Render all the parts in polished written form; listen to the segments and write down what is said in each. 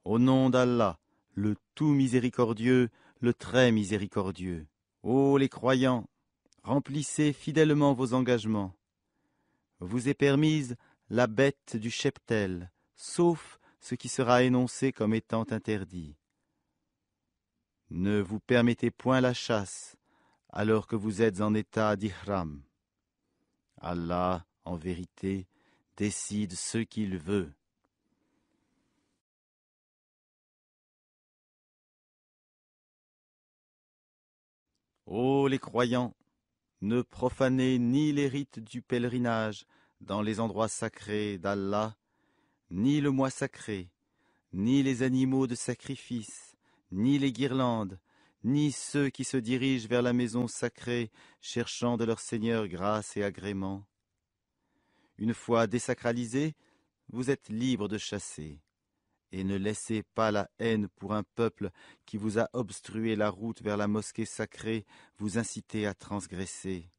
Au nom d'Allah, le tout miséricordieux, le très miséricordieux. Ô les croyants, remplissez fidèlement vos engagements. Vous est permise la bête du cheptel, sauf ce qui sera énoncé comme étant interdit. Ne vous permettez point la chasse, alors que vous êtes en état d'ihram. Allah, en vérité, décide ce qu'il veut. Ô les croyants, ne profanez ni les rites du pèlerinage dans les endroits sacrés d'Allah, ni le mois sacré, ni les animaux de sacrifice, ni les guirlandes, ni ceux qui se dirigent vers la maison sacrée, cherchant de leur Seigneur grâce et agrément. Une fois désacralisés, vous êtes libres de chasser. Et ne laissez pas la haine pour un peuple qui vous a obstrué la route vers la mosquée sacrée vous inciter à transgresser.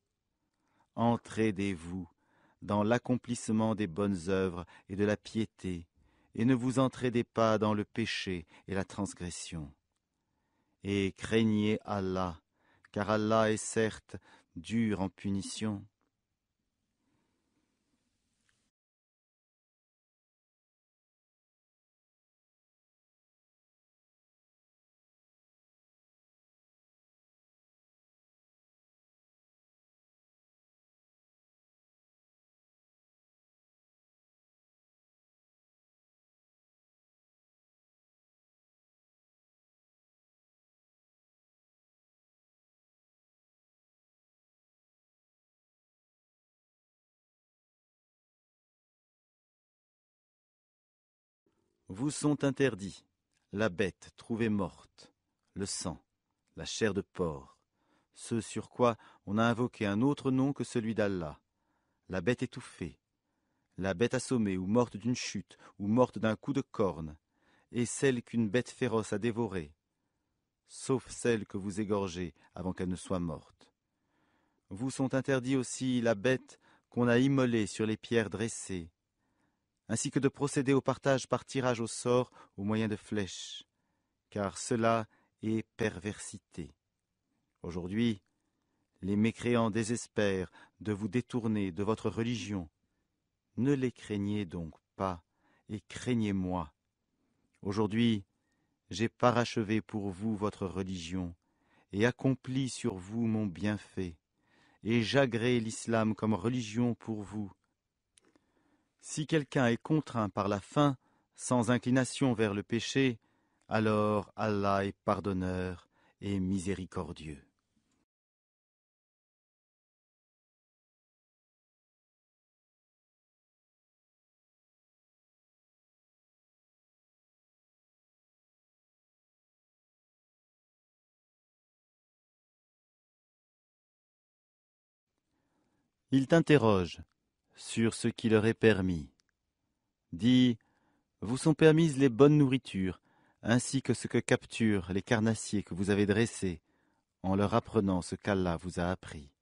Entraidez-vous dans l'accomplissement des bonnes œuvres et de la piété, et ne vous entraidez pas dans le péché et la transgression. Et craignez Allah, car Allah est certes dur en punition. Vous sont interdits la bête trouvée morte, le sang, la chair de porc, ce sur quoi on a invoqué un autre nom que celui d'Allah, la bête étouffée, la bête assommée ou morte d'une chute ou morte d'un coup de corne, et celle qu'une bête féroce a dévorée, sauf celle que vous égorgez avant qu'elle ne soit morte. Vous sont interdits aussi la bête qu'on a immolée sur les pierres dressées, ainsi que de procéder au partage par tirage au sort au moyen de flèches, car cela est perversité. Aujourd'hui, les mécréants désespèrent de vous détourner de votre religion. Ne les craignez donc pas, et craignez-moi. Aujourd'hui, j'ai parachevé pour vous votre religion, et accompli sur vous mon bienfait, et j'agrée l'islam comme religion pour vous. Si quelqu'un est contraint par la faim, sans inclination vers le péché, alors Allah est pardonneur et miséricordieux. Ils t'interrogent sur ce qui leur est permis. Dis, vous sont permises les bonnes nourritures, ainsi que ce que capturent les carnassiers que vous avez dressés, en leur apprenant ce qu'Allah vous a appris.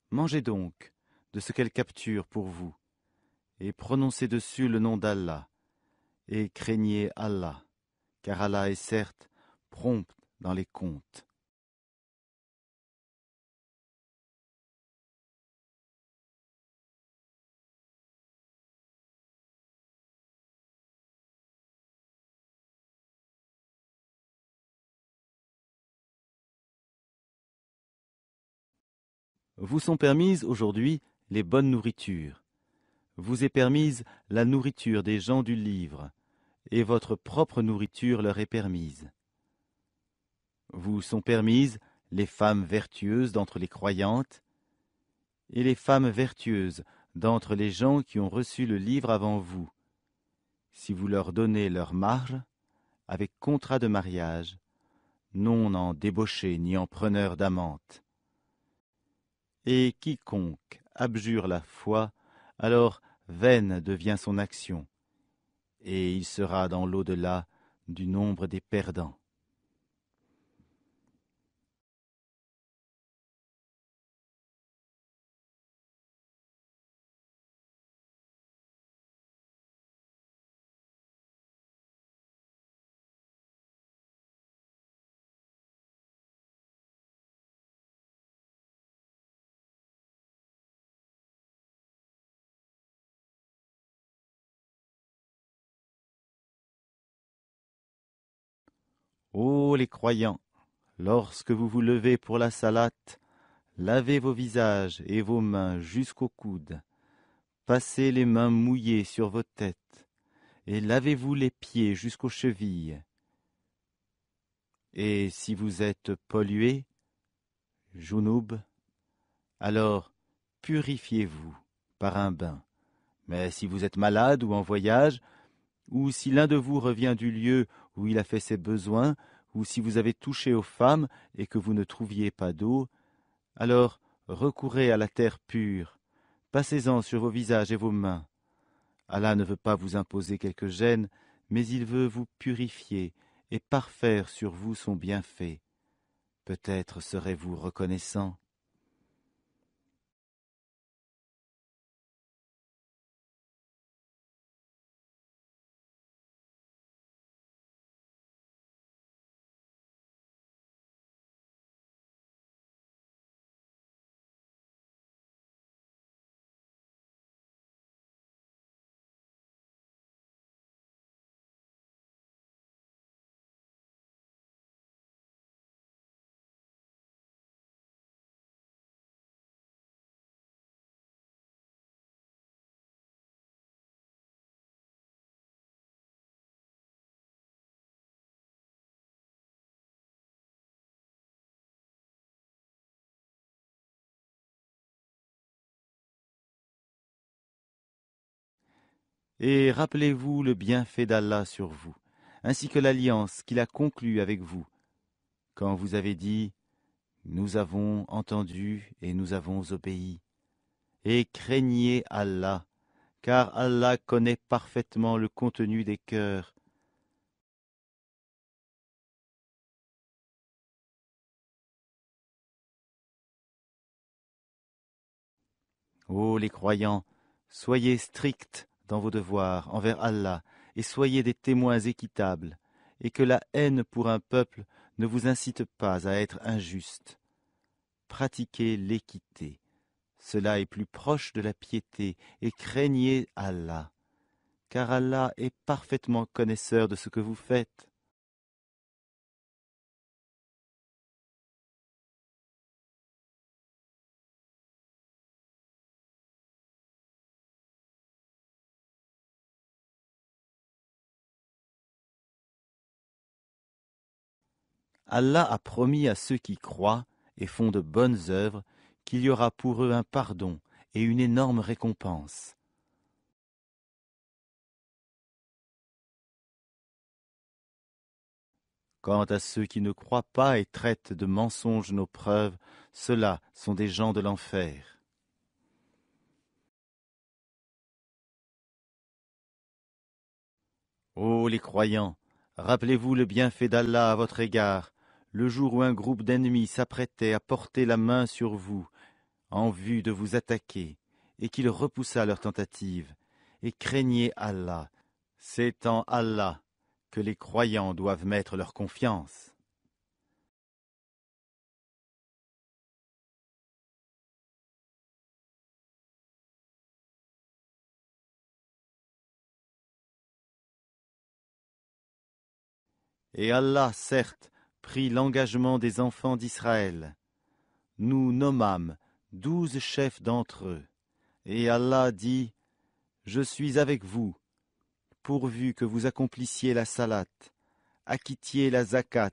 Mangez donc de ce qu'elles capturent pour vous, et prononcez dessus le nom d'Allah, et craignez Allah, car Allah est certes prompt dans les comptes. Vous sont permises aujourd'hui les bonnes nourritures. Vous est permise la nourriture des gens du livre, et votre propre nourriture leur est permise. Vous sont permises les femmes vertueuses d'entre les croyantes, et les femmes vertueuses d'entre les gens qui ont reçu le livre avant vous, si vous leur donnez leur marge, avec contrat de mariage, non en débauché ni en preneur d'amante. Et quiconque abjure la foi, alors vaine devient son action, et il sera dans l'au-delà du nombre des perdants. Ô les croyants, lorsque vous vous levez pour la salate, lavez vos visages et vos mains jusqu'aux coudes, passez les mains mouillées sur vos têtes, et lavez-vous les pieds jusqu'aux chevilles. Et si vous êtes pollués, Jounoub, alors purifiez-vous par un bain. Mais si vous êtes malade ou en voyage, ou si l'un de vous revient du lieu où il a fait ses besoins, ou si vous avez touché aux femmes et que vous ne trouviez pas d'eau, alors recourez à la terre pure, passez-en sur vos visages et vos mains. Allah ne veut pas vous imposer quelque gêne, mais il veut vous purifier et parfaire sur vous son bienfait. Peut-être serez-vous reconnaissant. Et rappelez-vous le bienfait d'Allah sur vous, ainsi que l'alliance qu'il a conclue avec vous, quand vous avez dit « Nous avons entendu et nous avons obéi ». Et craignez Allah, car Allah connaît parfaitement le contenu des cœurs. Ô les croyants, soyez stricts dans vos devoirs envers Allah et soyez des témoins équitables, et que la haine pour un peuple ne vous incite pas à être injuste. Pratiquez l'équité, cela est plus proche de la piété, et craignez Allah, car Allah est parfaitement connaisseur de ce que vous faites. Allah a promis à ceux qui croient et font de bonnes œuvres qu'il y aura pour eux un pardon et une énorme récompense. Quant à ceux qui ne croient pas et traitent de mensonges nos preuves, ceux-là sont des gens de l'enfer. Ô les croyants, rappelez-vous le bienfait d'Allah à votre égard, le jour où un groupe d'ennemis s'apprêtait à porter la main sur vous en vue de vous attaquer, et qu'il repoussa leur tentative, et craignez Allah. C'est en Allah que les croyants doivent mettre leur confiance. Et Allah, certes, prit l'engagement des enfants d'Israël. Nous nommâmes 12 chefs d'entre eux. Et Allah dit, je suis avec vous, pourvu que vous accomplissiez la salate, acquittiez la zakat,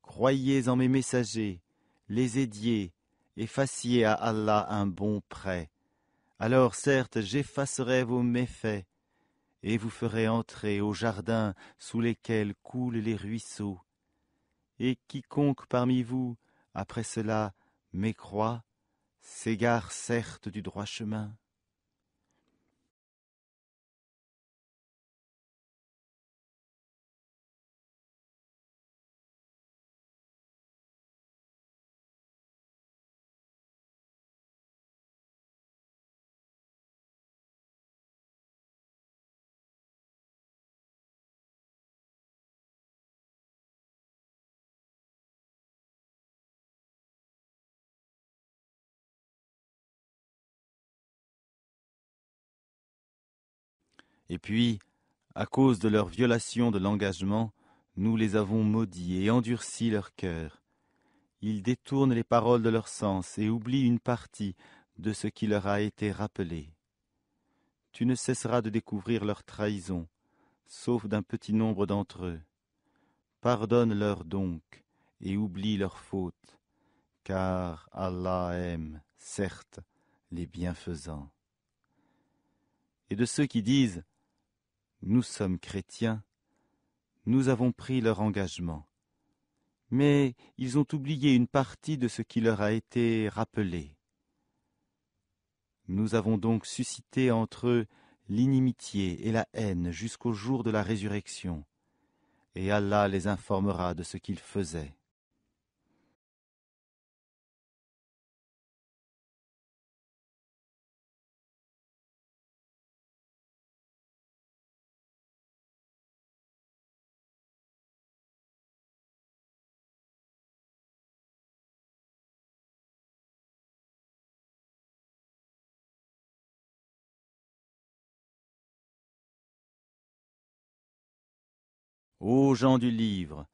croyiez en mes messagers, les aidiez, et fassiez à Allah un bon prêt. Alors certes, j'effacerai vos méfaits, et vous ferai entrer au jardin sous lesquels coulent les ruisseaux. Et quiconque parmi vous, après cela, mécroit, s'égare certes du droit chemin. Et puis, à cause de leur violation de l'engagement, nous les avons maudits et endurci leur cœur. Ils détournent les paroles de leur sens et oublient une partie de ce qui leur a été rappelé. Tu ne cesseras de découvrir leur trahison, sauf d'un petit nombre d'entre eux. Pardonne-leur donc et oublie leurs fautes, car Allah aime, certes, les bienfaisants. Et de ceux qui disent « Nous sommes chrétiens », nous avons pris leur engagement. Mais ils ont oublié une partie de ce qui leur a été rappelé. Nous avons donc suscité entre eux l'inimitié et la haine jusqu'au jour de la résurrection, et Allah les informera de ce qu'ils faisaient. Ô gens du livre,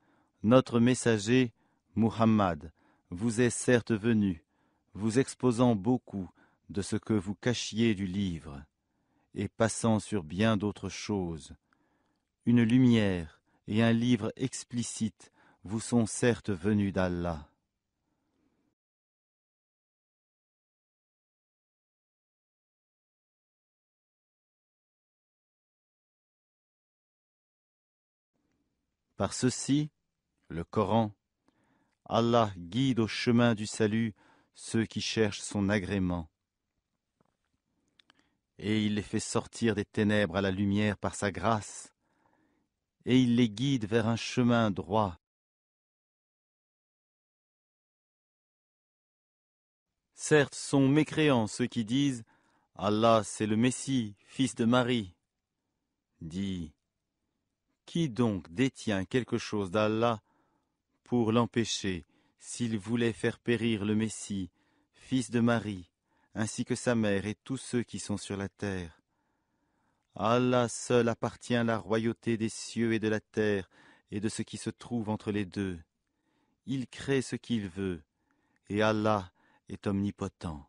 notre messager, Muhammad, vous est certes venu, vous exposant beaucoup de ce que vous cachiez du livre, et passant sur bien d'autres choses. Une lumière et un livre explicite vous sont certes venus d'Allah. Par ceci, le Coran, Allah guide au chemin du salut ceux qui cherchent son agrément. Et il les fait sortir des ténèbres à la lumière par sa grâce, et il les guide vers un chemin droit. Certes, sont mécréants ceux qui disent « Allah, c'est le Messie, fils de Marie ». Dis, qui donc détient quelque chose d'Allah pour l'empêcher s'il voulait faire périr le Messie, fils de Marie, ainsi que sa mère et tous ceux qui sont sur la terre? À Allah seul appartient la royauté des cieux et de la terre et de ce qui se trouve entre les deux. Il crée ce qu'il veut, et Allah est omnipotent.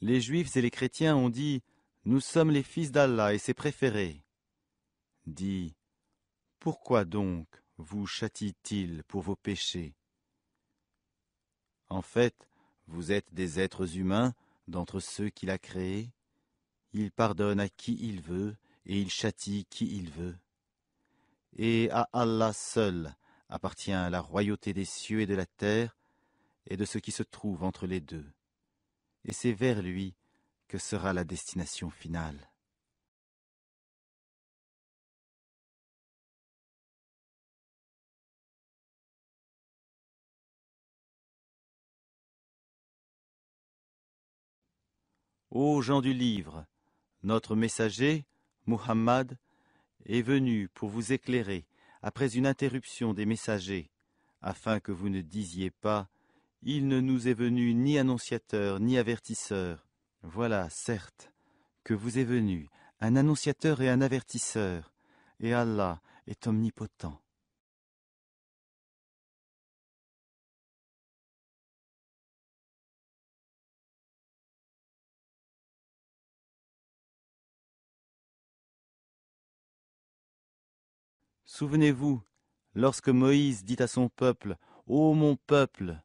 Les Juifs et les chrétiens ont dit « Nous sommes les fils d'Allah et ses préférés ». Dis, pourquoi donc vous châtie-t-il pour vos péchés? En fait, vous êtes des êtres humains d'entre ceux qu'il a créés. Il pardonne à qui il veut et il châtie qui il veut. Et à Allah seul appartient la royauté des cieux et de la terre et de ce qui se trouve entre les deux. Et c'est vers lui que sera la destination finale. Ô gens du livre, notre messager, Muhammad, est venu pour vous éclairer après une interruption des messagers, afin que vous ne disiez pas « Il ne nous est venu ni annonciateur ni avertisseur ». Voilà, certes, que vous est venu un annonciateur et un avertisseur, et Allah est omnipotent. Souvenez-vous, lorsque Moïse dit à son peuple « Ô mon peuple !»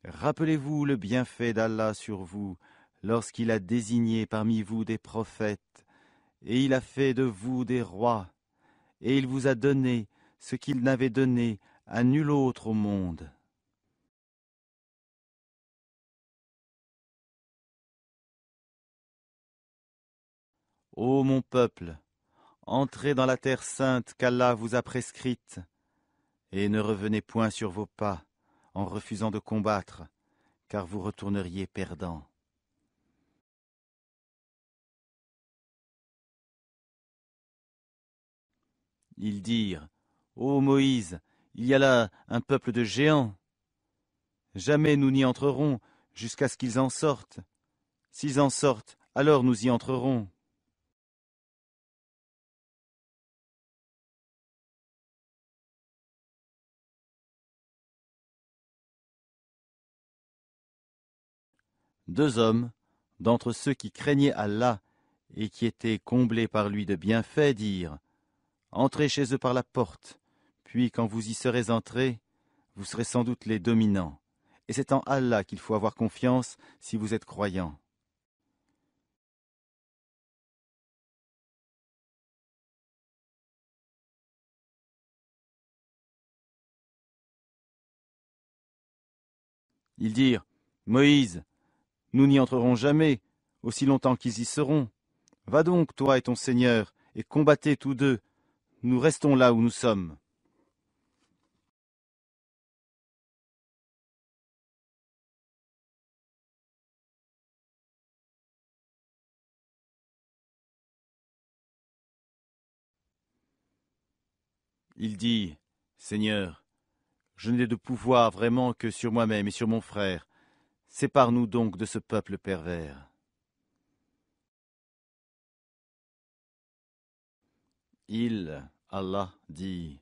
Rappelez-vous le bienfait d'Allah sur vous, lorsqu'il a désigné parmi vous des prophètes, et il a fait de vous des rois, et il vous a donné ce qu'il n'avait donné à nul autre au monde. Ô mon peuple, entrez dans la terre sainte qu'Allah vous a prescrite, et ne revenez point sur vos pas en refusant de combattre, car vous retourneriez perdants. Ils dirent, Ô Moïse, il y a là un peuple de géants. Jamais nous n'y entrerons jusqu'à ce qu'ils en sortent. S'ils en sortent, alors nous y entrerons. Deux hommes, d'entre ceux qui craignaient Allah et qui étaient comblés par lui de bienfaits, dirent, Entrez chez eux par la porte, puis quand vous y serez entrés, vous serez sans doute les dominants. Et c'est en Allah qu'il faut avoir confiance si vous êtes croyants. Ils dirent, Moïse, nous n'y entrerons jamais, aussi longtemps qu'ils y seront. Va donc, toi et ton Seigneur, et combattez tous deux. Nous restons là où nous sommes. Il dit, Seigneur, je n'ai de pouvoir vraiment que sur moi-même et sur mon frère. Sépare-nous donc de ce peuple pervers. Allah, dit,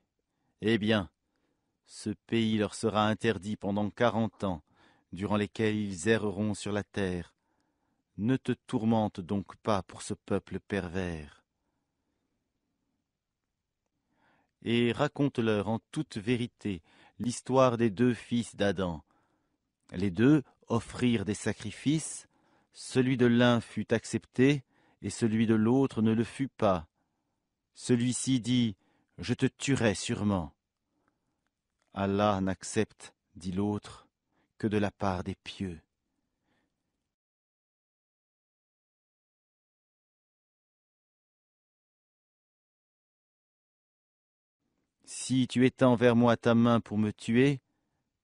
Eh bien, ce pays leur sera interdit pendant 40 ans, durant lesquels ils erreront sur la terre. Ne te tourmente donc pas pour ce peuple pervers. Et raconte-leur en toute vérité l'histoire des deux fils d'Adam. Les deux offrirent des sacrifices, celui de l'un fut accepté, et celui de l'autre ne le fut pas. Celui-ci dit, Je te tuerai sûrement. Allah n'accepte, dit l'autre, que de la part des pieux. Si tu étends vers moi ta main pour me tuer,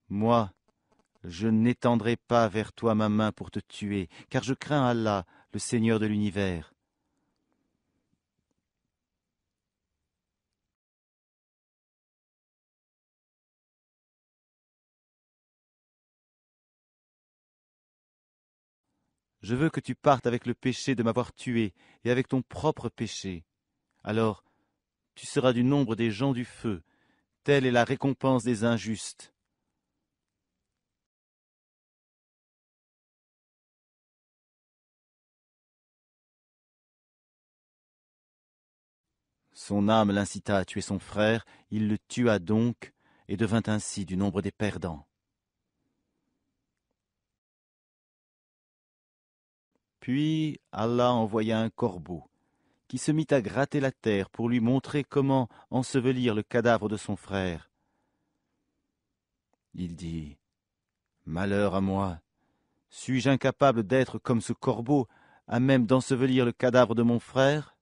moi, je n'étendrai pas vers toi ma main pour te tuer, car je crains Allah, le Seigneur de l'univers. Je veux que tu partes avec le péché de m'avoir tué et avec ton propre péché. Alors, tu seras du nombre des gens du feu. Telle est la récompense des injustes. Son âme l'incita à tuer son frère, il le tua donc, et devint ainsi du nombre des perdants. Puis Allah envoya un corbeau, qui se mit à gratter la terre pour lui montrer comment ensevelir le cadavre de son frère. Il dit, Malheur à moi, suis-je incapable d'être comme ce corbeau, à même d'ensevelir le cadavre de mon frère?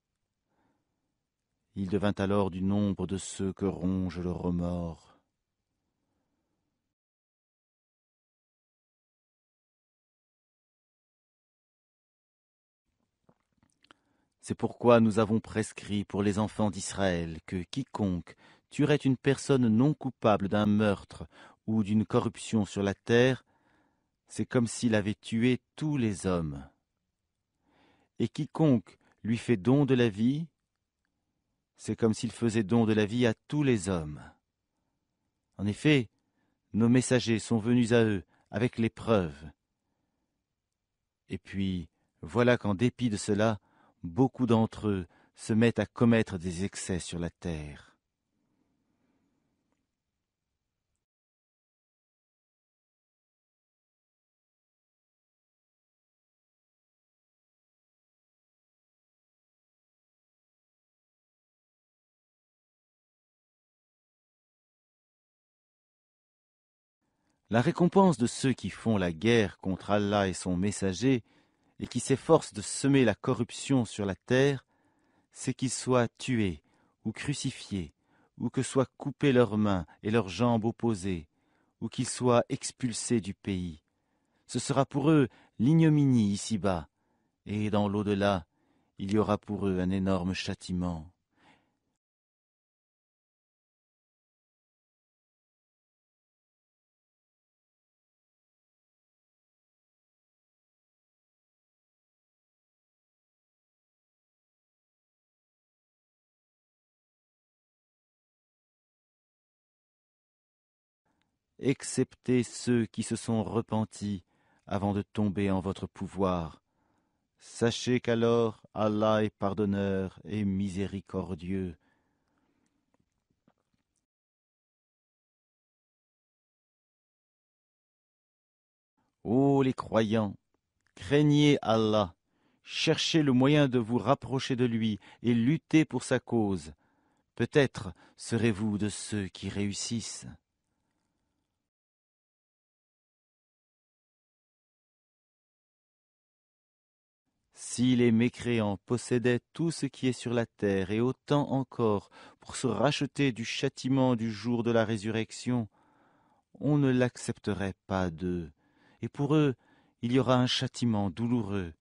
Il devint alors du nombre de ceux que ronge le remords. C'est pourquoi nous avons prescrit pour les enfants d'Israël que quiconque tuerait une personne non coupable d'un meurtre ou d'une corruption sur la terre, c'est comme s'il avait tué tous les hommes. Et quiconque lui fait don de la vie, c'est comme s'il faisait don de la vie à tous les hommes. En effet, nos messagers sont venus à eux avec les preuves. Et puis, voilà qu'en dépit de cela, beaucoup d'entre eux se mettent à commettre des excès sur la terre. La récompense de ceux qui font la guerre contre Allah et son messager, et qui s'efforcent de semer la corruption sur la terre, c'est qu'ils soient tués ou crucifiés, ou que soient coupées leurs mains et leurs jambes opposées, ou qu'ils soient expulsés du pays. Ce sera pour eux l'ignominie ici-bas, et dans l'au-delà, il y aura pour eux un énorme châtiment. excepté ceux qui se sont repentis avant de tomber en votre pouvoir. Sachez qu'alors Allah est pardonneur et miséricordieux. Ô les croyants, craignez Allah, cherchez le moyen de vous rapprocher de lui et luttez pour sa cause. Peut-être serez-vous de ceux qui réussissent. Si les mécréants possédaient tout ce qui est sur la terre et autant encore pour se racheter du châtiment du jour de la résurrection, on ne l'accepterait pas d'eux, et pour eux il y aura un châtiment douloureux.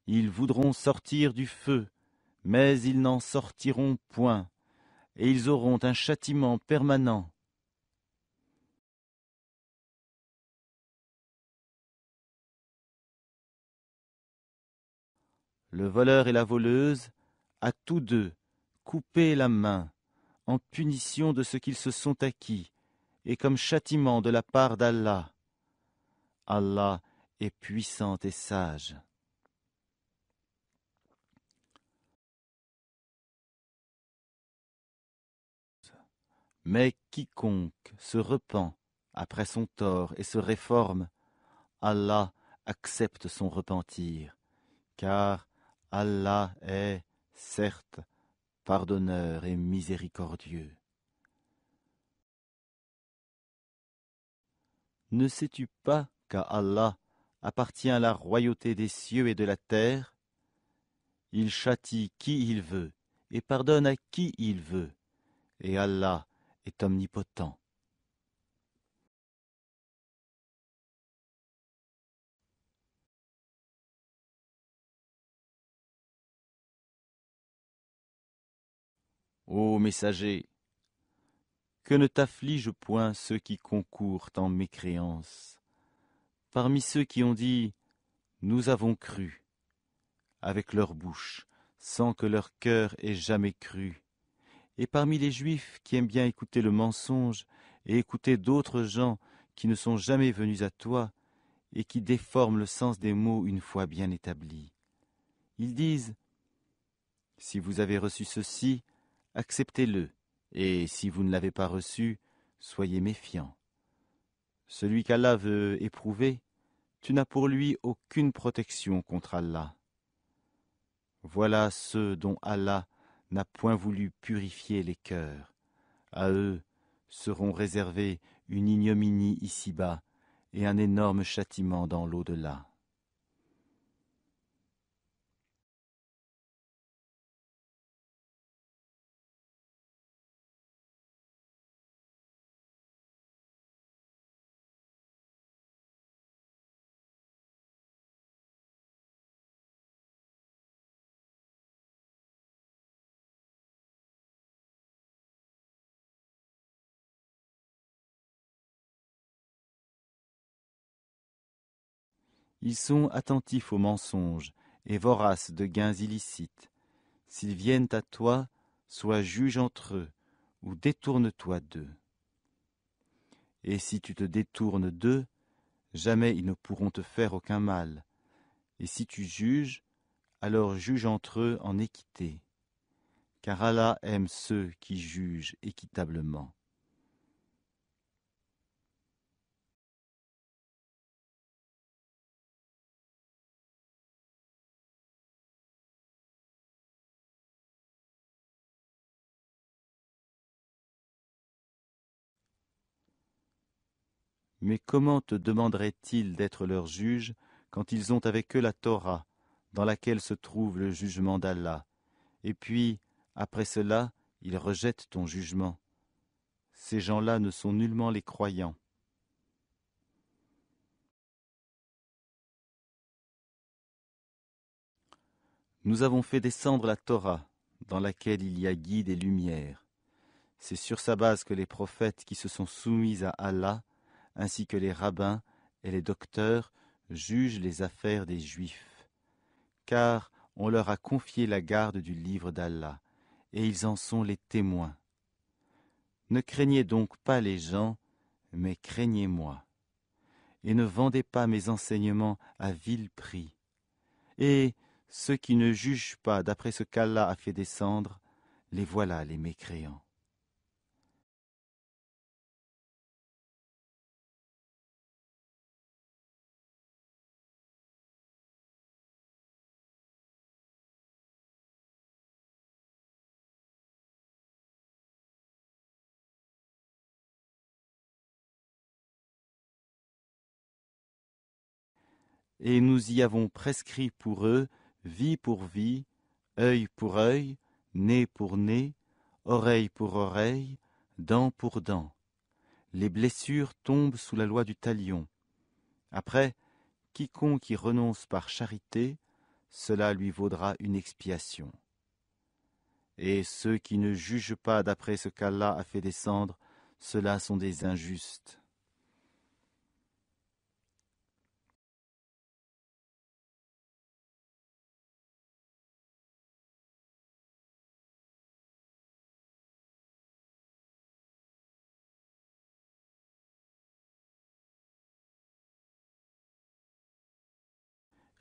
Ils voudront sortir du feu, mais ils n'en sortiront point, et ils auront un châtiment permanent. Le voleur et la voleuse, à tous deux, coupez la main, en punition de ce qu'ils se sont acquis, et comme châtiment de la part d'Allah. Allah est puissant et sage. Mais quiconque se repent après son tort et se réforme, Allah accepte son repentir, car Allah est, certes, pardonneur et miséricordieux. Ne sais-tu pas qu'à Allah appartient la royauté des cieux et de la terre? Il châtie qui il veut et pardonne à qui il veut, et Allah est omnipotent. Ô messager, que ne t'afflige point ceux qui concourent en mécréance. Parmi ceux qui ont dit « Nous avons cru » avec leur bouche, sans que leur cœur ait jamais cru, et parmi les Juifs qui aiment bien écouter le mensonge et écouter d'autres gens qui ne sont jamais venus à toi et qui déforment le sens des mots une fois bien établis. Ils disent « Si vous avez reçu ceci, acceptez-le, et si vous ne l'avez pas reçu, soyez méfiants. Celui qu'Allah veut éprouver, tu n'as pour lui aucune protection contre Allah. Voilà ceux dont Allah n'a point voulu purifier les cœurs. À eux seront réservés une ignominie ici-bas et un énorme châtiment dans l'au-delà. Ils sont attentifs aux mensonges et voraces de gains illicites. S'ils viennent à toi, sois juge entre eux, ou détourne-toi d'eux. Et si tu te détournes d'eux, jamais ils ne pourront te faire aucun mal. Et si tu juges, alors juge entre eux en équité. Car Allah aime ceux qui jugent équitablement. Mais comment te demanderaient-ils d'être leurs juges quand ils ont avec eux la Torah, dans laquelle se trouve le jugement d'Allah, et puis, après cela, ils rejettent ton jugement. Ces gens-là ne sont nullement les croyants. Nous avons fait descendre la Torah, dans laquelle il y a guide et lumière. C'est sur sa base que les prophètes qui se sont soumis à Allah, ainsi que les rabbins et les docteurs, juge les affaires des Juifs, car on leur a confié la garde du livre d'Allah, et ils en sont les témoins. Ne craignez donc pas les gens, mais craignez-moi. Et ne vendez pas mes enseignements à vil prix. Et ceux qui ne jugent pas d'après ce qu'Allah a fait descendre, les voilà les mécréants. Et nous y avons prescrit pour eux vie pour vie, œil pour œil, nez pour nez, oreille pour oreille, dent pour dent. Les blessures tombent sous la loi du talion. Après, quiconque y renonce par charité, cela lui vaudra une expiation. Et ceux qui ne jugent pas d'après ce qu'Allah a fait descendre, ceux-là sont des injustes.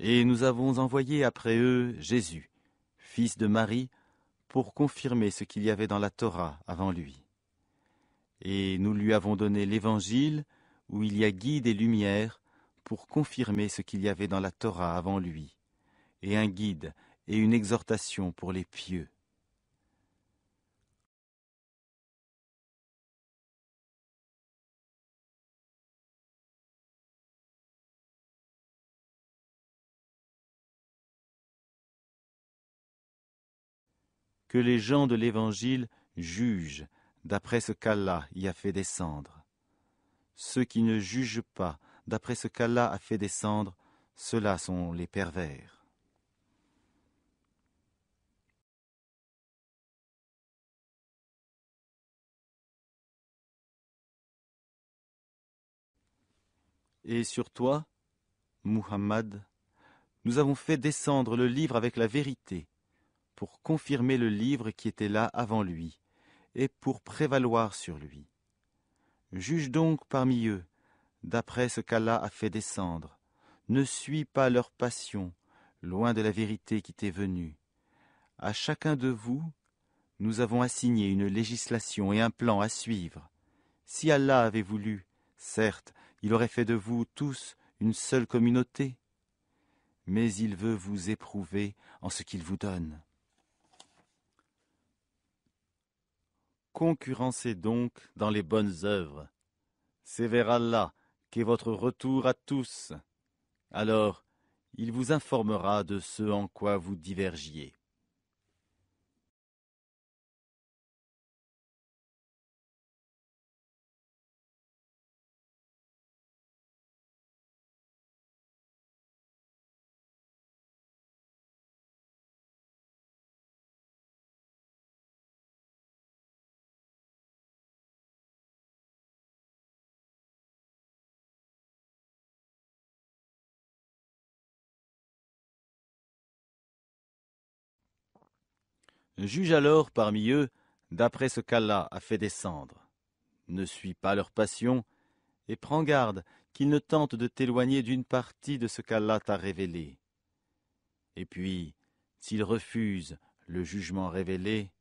Et nous avons envoyé après eux Jésus, fils de Marie, pour confirmer ce qu'il y avait dans la Torah avant lui. Et nous lui avons donné l'Évangile, où il y a guide et lumière, pour confirmer ce qu'il y avait dans la Torah avant lui, et un guide et une exhortation pour les pieux. Que les gens de l'Évangile jugent d'après ce qu'Allah y a fait descendre. Ceux qui ne jugent pas d'après ce qu'Allah a fait descendre, ceux-là sont les pervers. Et sur toi, Muhammad, nous avons fait descendre le livre avec la vérité, pour confirmer le livre qui était là avant lui, et pour prévaloir sur lui. Juge donc parmi eux, d'après ce qu'Allah a fait descendre. Ne suis pas leur passion, loin de la vérité qui t'est venue. À chacun de vous, nous avons assigné une législation et un plan à suivre. Si Allah avait voulu, certes, il aurait fait de vous tous une seule communauté, mais il veut vous éprouver en ce qu'il vous donne. Concurrencez donc dans les bonnes œuvres. C'est vers Allah qu'est votre retour à tous. Alors, il vous informera de ce en quoi vous divergiez. Juge alors parmi eux d'après ce qu'Allah a fait descendre. Ne suis pas leur passion, et prends garde qu'ils ne tentent de t'éloigner d'une partie de ce qu'Allah t'a révélé. Et puis, s'ils refusent le jugement révélé,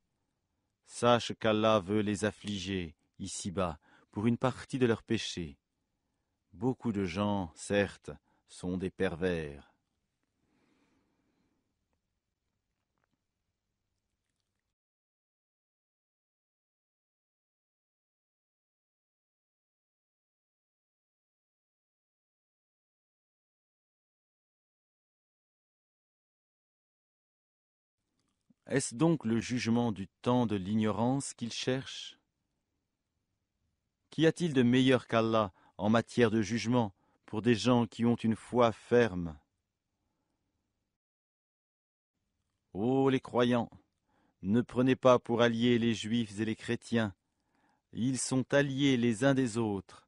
sache qu'Allah veut les affliger, ici-bas, pour une partie de leurs péchés. Beaucoup de gens, certes, sont des pervers. Est-ce donc le jugement du temps de l'ignorance qu'ils cherchent? Qu'y a-t-il de meilleur qu'Allah en matière de jugement pour des gens qui ont une foi ferme? Ô les croyants, ne prenez pas pour alliés les juifs et les chrétiens. Ils sont alliés les uns des autres,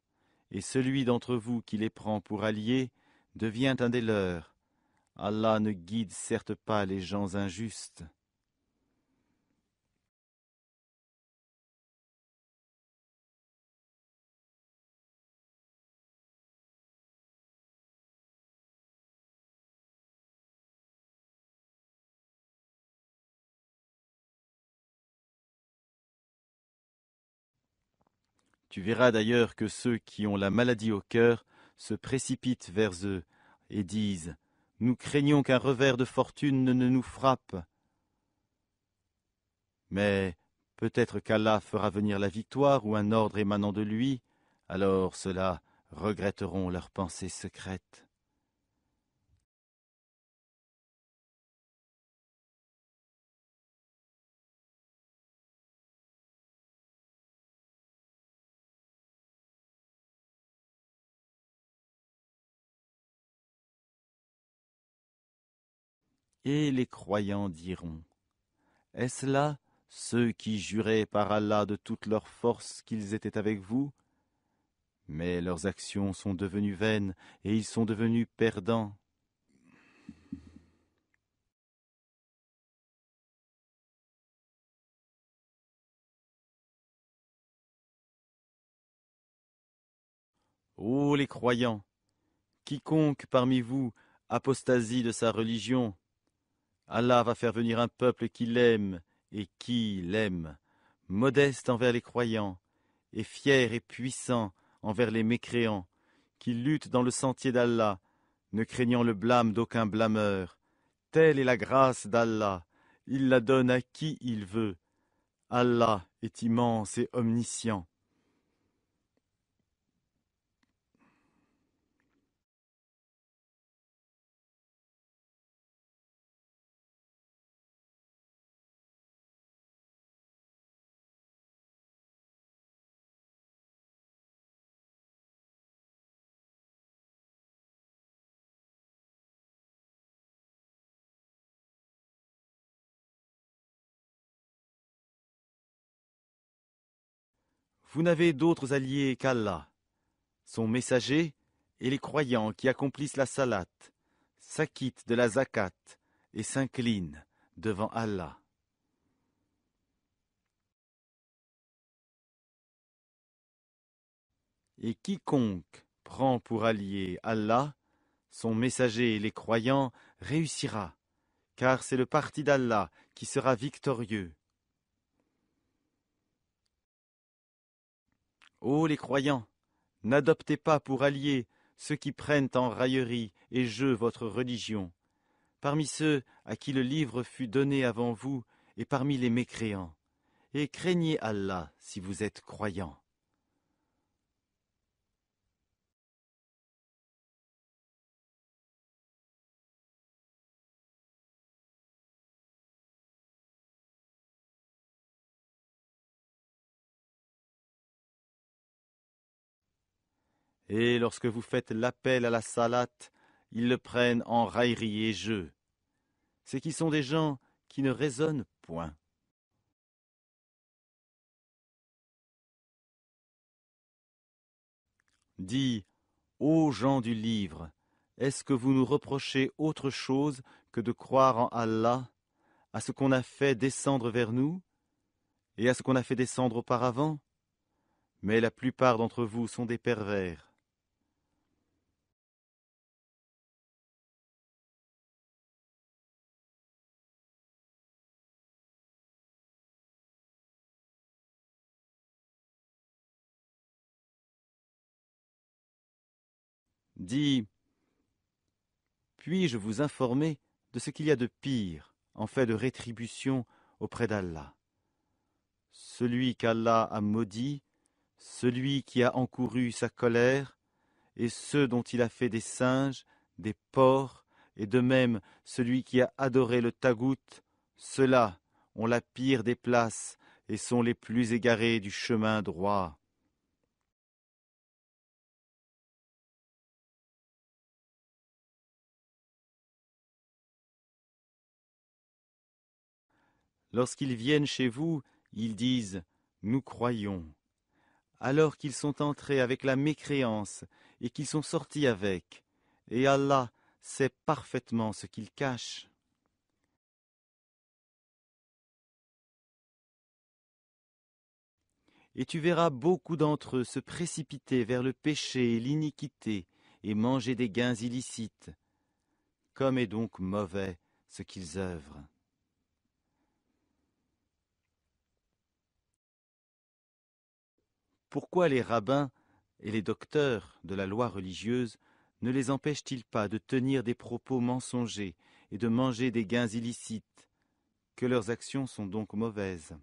et celui d'entre vous qui les prend pour alliés devient un des leurs. Allah ne guide certes pas les gens injustes. Tu verras d'ailleurs que ceux qui ont la maladie au cœur se précipitent vers eux et disent « Nous craignons qu'un revers de fortune ne nous frappe. » Mais peut-être qu'Allah fera venir la victoire ou un ordre émanant de lui, alors ceux-là regretteront leurs pensées secrètes. Et les croyants diront « Est-ce là ceux qui juraient par Allah de toute leur force qu'ils étaient avec vous ? Mais leurs actions sont devenues vaines et ils sont devenus perdants. » Ô les croyants, quiconque parmi vous apostasie de sa religion, Allah va faire venir un peuple qui l'aime et qui l'aime, modeste envers les croyants et fier et puissant envers les mécréants, qui luttent dans le sentier d'Allah, ne craignant le blâme d'aucun blâmeur. Telle est la grâce d'Allah, il la donne à qui il veut. Allah est immense et omniscient. Vous n'avez d'autres alliés qu'Allah, son messager et les croyants qui accomplissent la salat, s'acquittent de la zakat et s'inclinent devant Allah. Et quiconque prend pour allié Allah, son messager et les croyants, réussira, car c'est le parti d'Allah qui sera victorieux. Ô les croyants, n'adoptez pas pour alliés ceux qui prennent en raillerie et jeu votre religion, parmi ceux à qui le livre fut donné avant vous et parmi les mécréants, et craignez Allah si vous êtes croyants. Et lorsque vous faites l'appel à la salate, ils le prennent en raillerie et jeu. C'est qui sont des gens qui ne raisonnent point. Dis, ô gens du livre, est-ce que vous nous reprochez autre chose que de croire en Allah, à ce qu'on a fait descendre vers nous, et à ce qu'on a fait descendre auparavant? Mais la plupart d'entre vous sont des pervers. Dis, puis-je vous informer de ce qu'il y a de pire en fait de rétribution auprès d'Allah? Celui qu'Allah a maudit, celui qui a encouru sa colère, et ceux dont il a fait des singes, des porcs, et de même celui qui a adoré le tagout, ceux-là ont la pire des places et sont les plus égarés du chemin droit. Lorsqu'ils viennent chez vous, ils disent « Nous croyons », alors qu'ils sont entrés avec la mécréance et qu'ils sont sortis avec, et Allah sait parfaitement ce qu'ils cachent. Et tu verras beaucoup d'entre eux se précipiter vers le péché et l'iniquité et manger des gains illicites. Comme est donc mauvais ce qu'ils œuvrent. Pourquoi les rabbins et les docteurs de la loi religieuse ne les empêchent-ils pas de tenir des propos mensongers et de manger des gains illicites, que leurs actions sont donc mauvaises?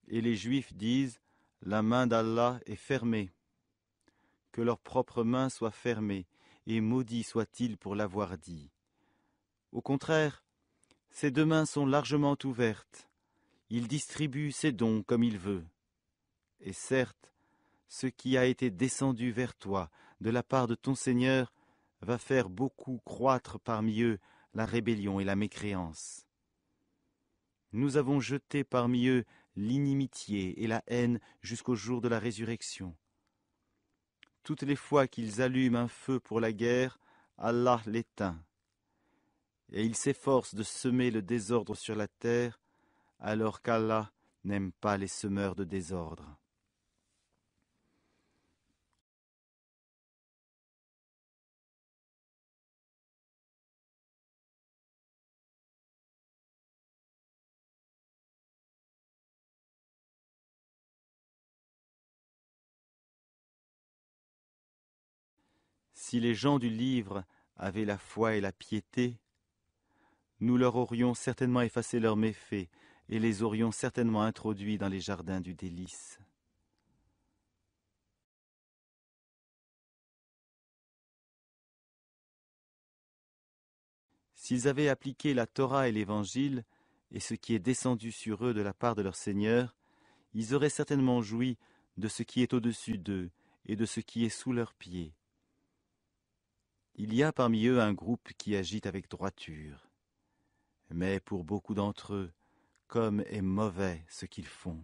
Et les Juifs disent, la main d'Allah est fermée. Que leur propre main soit fermée, et maudit soit-il pour l'avoir dit. Au contraire, ses deux mains sont largement ouvertes. Il distribue ses dons comme il veut. Et certes, ce qui a été descendu vers toi de la part de ton Seigneur va faire beaucoup croître parmi eux la rébellion et la mécréance. Nous avons jeté parmi eux l'inimitié et la haine jusqu'au jour de la résurrection. Toutes les fois qu'ils allument un feu pour la guerre, Allah l'éteint. Et ils s'efforcent de semer le désordre sur la terre, alors qu'Allah n'aime pas les semeurs de désordre. Si les gens du livre avaient la foi et la piété, nous leur aurions certainement effacé leurs méfaits et les aurions certainement introduits dans les jardins du délice. S'ils avaient appliqué la Torah et l'Évangile, et ce qui est descendu sur eux de la part de leur Seigneur, ils auraient certainement joui de ce qui est au-dessus d'eux et de ce qui est sous leurs pieds. Il y a parmi eux un groupe qui agite avec droiture. Mais pour beaucoup d'entre eux, comme est mauvais ce qu'ils font.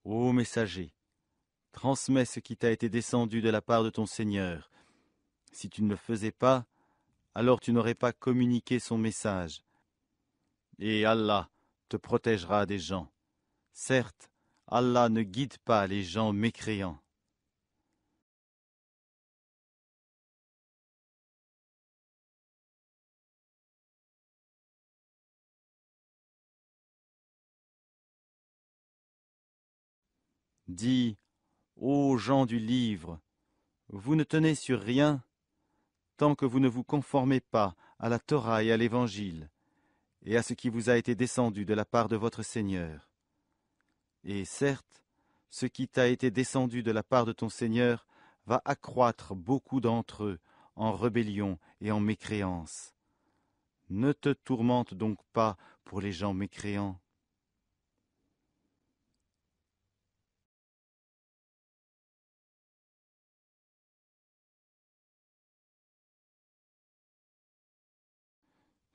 Ô messager, transmets ce qui t'a été descendu de la part de ton Seigneur. Si tu ne le faisais pas, alors tu n'aurais pas communiqué son message. Et Allah te protégera des gens. Certes, Allah ne guide pas les gens mécréants. Dis, ô gens du livre, vous ne tenez sur rien tant que vous ne vous conformez pas à la Torah et à l'Évangile, et à ce qui vous a été descendu de la part de votre Seigneur. Et certes, ce qui t'a été descendu de la part de ton Seigneur va accroître beaucoup d'entre eux en rébellion et en mécréance. Ne te tourmente donc pas pour les gens mécréants.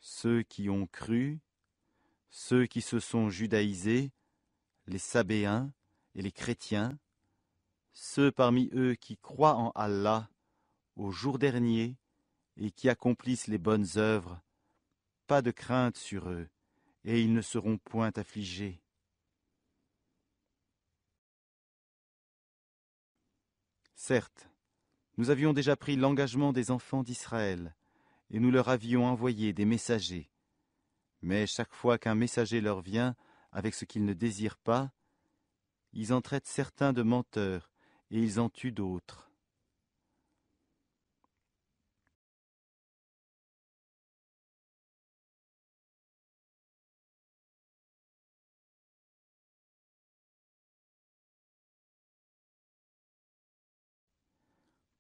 Ceux qui ont cru, ceux qui se sont judaïsés, les Sabéens et les chrétiens, ceux parmi eux qui croient en Allah, au jour dernier, et qui accomplissent les bonnes œuvres, pas de crainte sur eux, et ils ne seront point affligés. Certes, nous avions déjà pris l'engagement des enfants d'Israël, et nous leur avions envoyé des messagers. Mais chaque fois qu'un messager leur vient avec ce qu'ils ne désirent pas, ils en traitent certains de menteurs, et ils en tuent d'autres.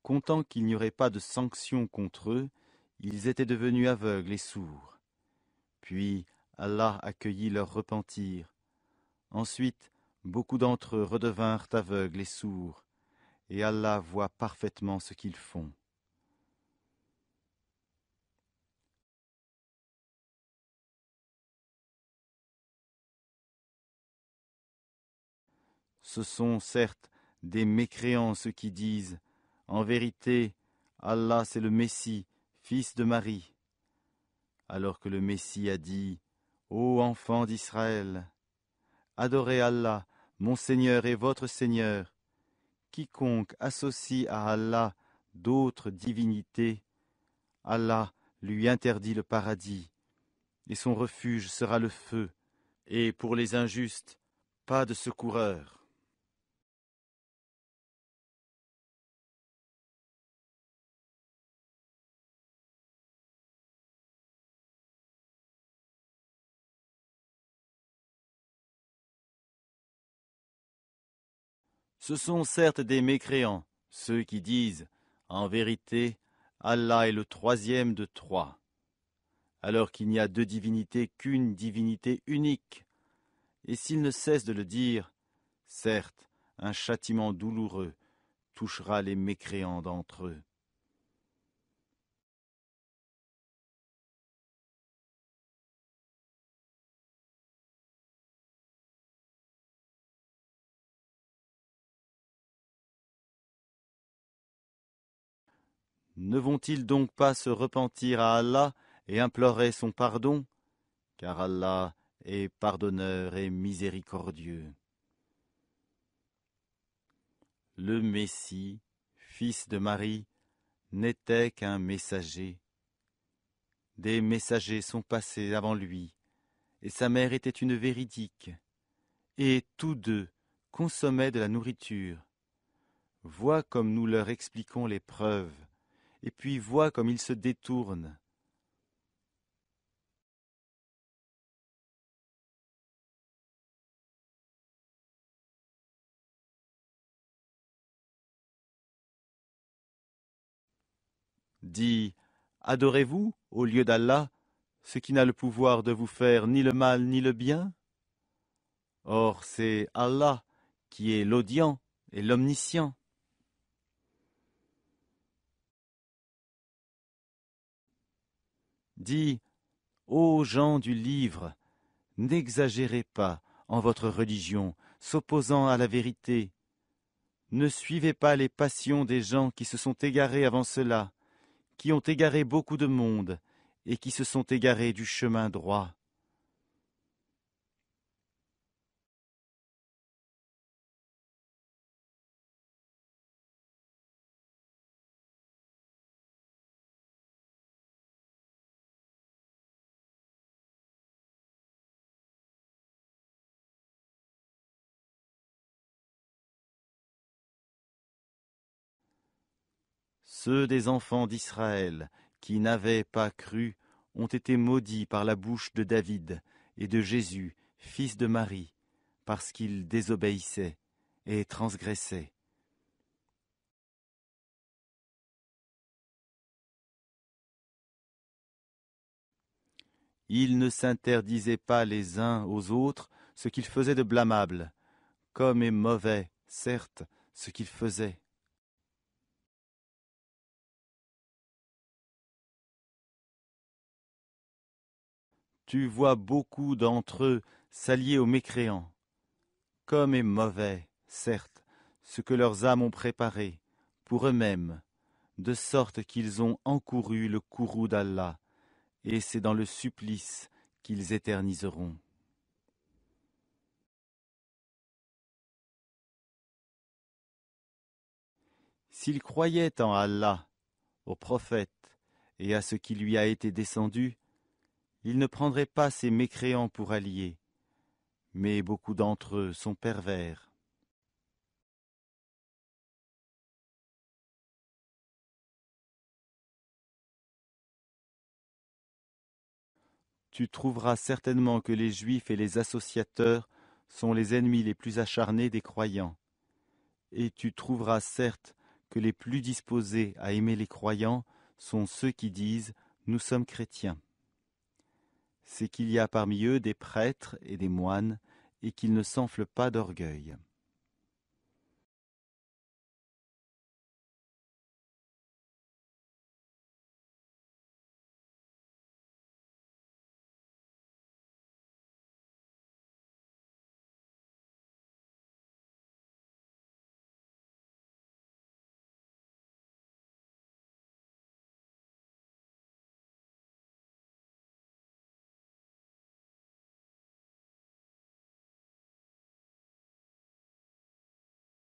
Comptant qu'il n'y aurait pas de sanction contre eux, ils étaient devenus aveugles et sourds. Puis Allah accueillit leur repentir. Ensuite, beaucoup d'entre eux redevinrent aveugles et sourds, et Allah voit parfaitement ce qu'ils font. Ce sont certes des mécréants ceux qui disent « En vérité, Allah c'est le Messie, fils de Marie », alors que le Messie a dit « Ô enfants d'Israël, adorez Allah, mon Seigneur et votre Seigneur. Quiconque associe à Allah d'autres divinités, Allah lui interdit le paradis, et son refuge sera le feu, et pour les injustes, pas de secoureur. » Ce sont certes des mécréants, ceux qui disent « En vérité, Allah est le troisième de trois », alors qu'il n'y a deux divinités qu'une divinité unique. Et s'ils ne cessent de le dire, certes, un châtiment douloureux touchera les mécréants d'entre eux. Ne vont-ils donc pas se repentir à Allah et implorer son pardon? Car Allah est pardonneur et miséricordieux. Le Messie, fils de Marie, n'était qu'un messager. Des messagers sont passés avant lui, et sa mère était une véridique. Et tous deux consommaient de la nourriture. Vois comme nous leur expliquons les preuves, et puis vois comme ils se détournent. Dis, adorez-vous, au lieu d'Allah, ce qui n'a le pouvoir de vous faire ni le mal ni le bien? Or c'est Allah qui est l'audient et l'omniscient. Dis, ô gens du livre, n'exagérez pas en votre religion, s'opposant à la vérité. Ne suivez pas les passions des gens qui se sont égarés avant cela, qui ont égaré beaucoup de monde, et qui se sont égarés du chemin droit. Ceux des enfants d'Israël qui n'avaient pas cru ont été maudits par la bouche de David et de Jésus, fils de Marie, parce qu'ils désobéissaient et transgressaient. Ils ne s'interdisaient pas les uns aux autres ce qu'ils faisaient de blâmable, comme est mauvais, certes, ce qu'ils faisaient. Tu vois beaucoup d'entre eux s'allier aux mécréants. Comme est mauvais, certes, ce que leurs âmes ont préparé, pour eux-mêmes, de sorte qu'ils ont encouru le courroux d'Allah, et c'est dans le supplice qu'ils éterniseront. S'ils croyaient en Allah, au prophète, et à ce qui lui a été descendu, ils ne prendraient pas ces mécréants pour alliés, mais beaucoup d'entre eux sont pervers. Tu trouveras certainement que les Juifs et les associateurs sont les ennemis les plus acharnés des croyants. Et tu trouveras certes que les plus disposés à aimer les croyants sont ceux qui disent « Nous sommes chrétiens ». C'est qu'il y a parmi eux des prêtres et des moines, et qu'il ne s'enfle pas d'orgueil.